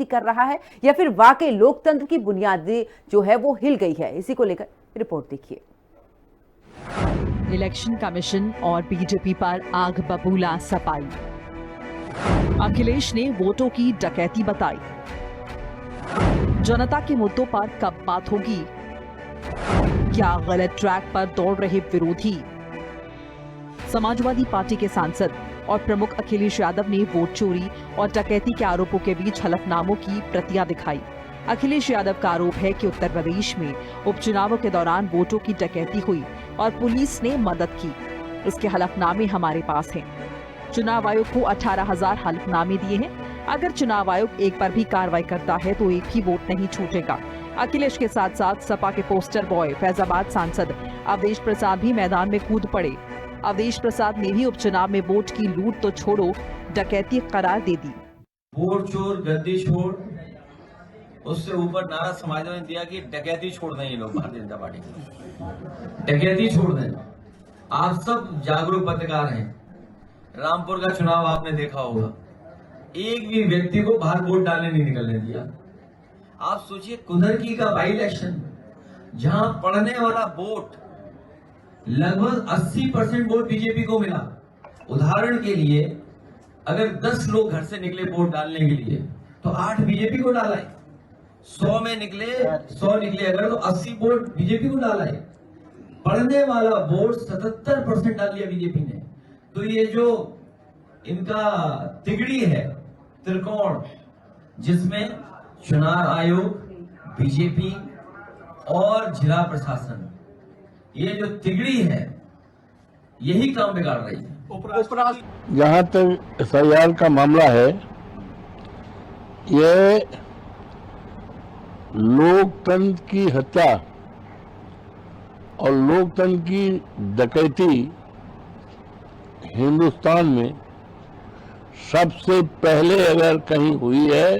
कर रहा है या फिर वाकई लोकतंत्र की बुनियादी जो है वो हिल गई है। इसी को लेकर रिपोर्ट देखिए। इलेक्शन कमीशन और बीजेपी पर आग बबूला सपाई। अखिलेश ने वोटों की डकैती बताई। जनता के मुद्दों पर कब बात होगी? क्या गलत ट्रैक पर दौड़ रहे विरोधी? समाजवादी पार्टी के सांसद और प्रमुख अखिलेश यादव ने वोट चोरी और डकैती के आरोपों के बीच हलफनामों की प्रतियां दिखाई। अखिलेश यादव का आरोप है कि उत्तर प्रदेश में उपचुनावों के दौरान वोटों की डकैती हुई और पुलिस ने मदद की। इसके हलफनामे हमारे पास हैं। चुनाव आयोग को 18,000 हलफनामे दिए हैं। अगर चुनाव आयोग एक पर भी कार्रवाई करता है तो एक भी वोट नहीं छूटेगा। अखिलेश के साथ साथ सपा के पोस्टर बॉय फैजाबाद सांसद अवधेश प्रसाद भी मैदान में कूद पड़े। अवधेश प्रसाद ने भी उपचुनाव में वोट की लूट तो छोड़ो, डकैती करार दे दी। वोट चोर गद्दी छोड़, उससे ऊपर नारा समाजवादी ने दिया कि डकैती छोड़ दें ये लोग, भारतीय जनता पार्टी डकैती छोड़ दें। आप सब जागरूक पत्रकार हैं। रामपुर का चुनाव आपने देखा होगा, एक भी व्यक्ति को बाहर वोट डालने नहीं निकलने दिया। आप सोचिए कुंदरकी का बाई इलेक्शन, जहां पड़ने वाला वोट लगभग 80% वोट बीजेपी को मिला। उदाहरण के लिए अगर 10 लोग घर से निकले वोट डालने के लिए तो 8 बीजेपी को डाला है। 100 निकले अगर तो 80 वोट बीजेपी को डाला है। पड़ने वाला वोट 77% डाल लिया बीजेपी ने। तो ये जो इनका तिगड़ी है, त्रिकोण, जिसमें चुनाव आयोग, बीजेपी और जिला प्रशासन, ये जो तिगड़ी है यही काम बिगाड़ रही है। जहाँ तक SIR का मामला है, ये लोकतंत्र की हत्या और लोकतंत्र की डकैती हिंदुस्तान में सबसे पहले अगर कहीं हुई है,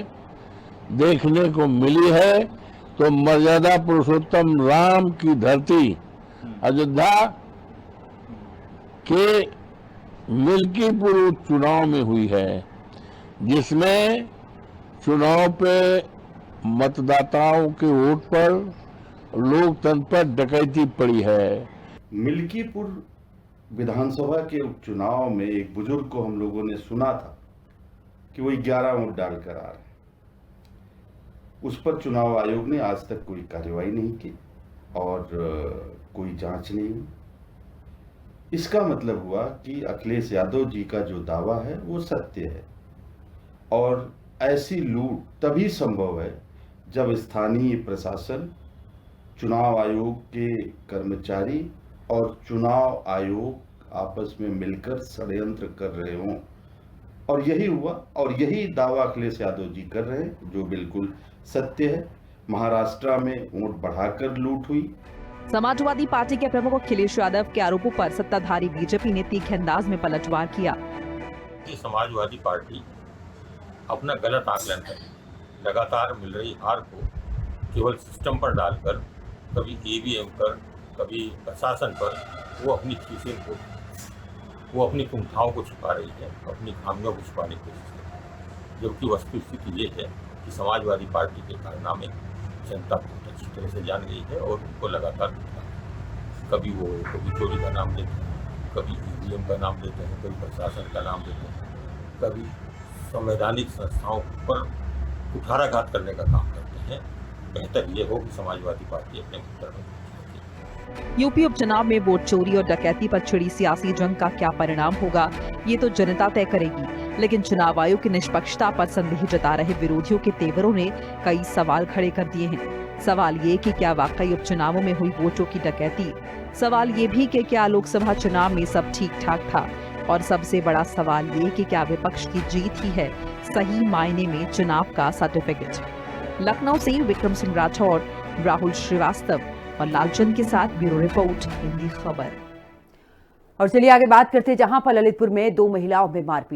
देखने को मिली है, तो मर्यादा पुरुषोत्तम राम की धरती अयोध्या के मिल्कीपुर चुनाव में हुई है, जिसमें चुनाव पे मतदाताओं के वोट पर लोकतंत्र पर डकैती पड़ी है। मिल्कीपुर विधानसभा के उपचुनाव में एक बुजुर्ग को हम लोगों ने सुना था कि वो 11 वोट डालकर आ रहे हैं। उस पर चुनाव आयोग ने आज तक कोई कार्रवाई नहीं की और कोई जांच नहीं हुई। इसका मतलब हुआ कि अखिलेश यादव जी का जो दावा है वो सत्य है और ऐसी लूट तभी संभव है जब स्थानीय प्रशासन, चुनाव आयोग के कर्मचारी और चुनाव आयोग आपस में मिलकर षड्यंत्र कर रहे हों। और यही हुआ और यही दावा अखिलेश यादव जी कर रहे हैं, जो बिल्कुल सत्य है। महाराष्ट्र में वोट बढ़ाकर लूट हुई। समाजवादी पार्टी के प्रमुख अखिलेश यादव के आरोपों पर सत्ताधारी बीजेपी ने तीखे अंदाज में पलटवार किया। समाजवादी पार्टी अपना गलत आकलन है। लगातार मिल रही हार को केवल सिस्टम पर डालकर, कभी EVM पर, कभी प्रशासन पर, वो अपनी चीजें को, वो अपनी कुंठाओं को छुपा रही है, अपनी खामियों को छुपाने की कोशिश कर रही है। जबकि वस्तुस्थिति ये है कि समाजवादी पार्टी के कारनामे जनता बहुत अच्छी तरह से जान गई है और उनको लगातार कभी वो चोरी का नाम लेते हैं, कभी EVM का नाम लेते हैं, कभी प्रशासन का नाम लेते हैं, कभी संवैधानिक संस्थाओं पर कुठाराघात करने का काम करते हैं। बेहतर ये हो कि समाजवादी पार्टी अपने उत्तर में। यूपी उपचुनाव में वोट चोरी और डकैती पर छिड़ी सियासी जंग का क्या परिणाम होगा, ये तो जनता तय करेगी। लेकिन चुनाव आयोग की निष्पक्षता पर संदेह जता रहे विरोधियों के तेवरों ने कई सवाल खड़े कर दिए हैं। सवाल ये कि क्या वाकई उपचुनावों में हुई वोटों की डकैती? सवाल ये भी कि क्या लोकसभा चुनाव में सब ठीक ठाक था? और सबसे बड़ा सवाल ये कि क्या विपक्ष की जीत ही है सही मायने में चुनाव का सर्टिफिकेट? लखनऊ से विक्रम सिंह राठौर, राहुल श्रीवास्तव और लालचंद के साथ ब्यूरो रिपोर्ट, हिंदी खबर। और चलिए आगे बात करते हैं, जहां पर ललितपुर में 2 महिलाओं में मारपीट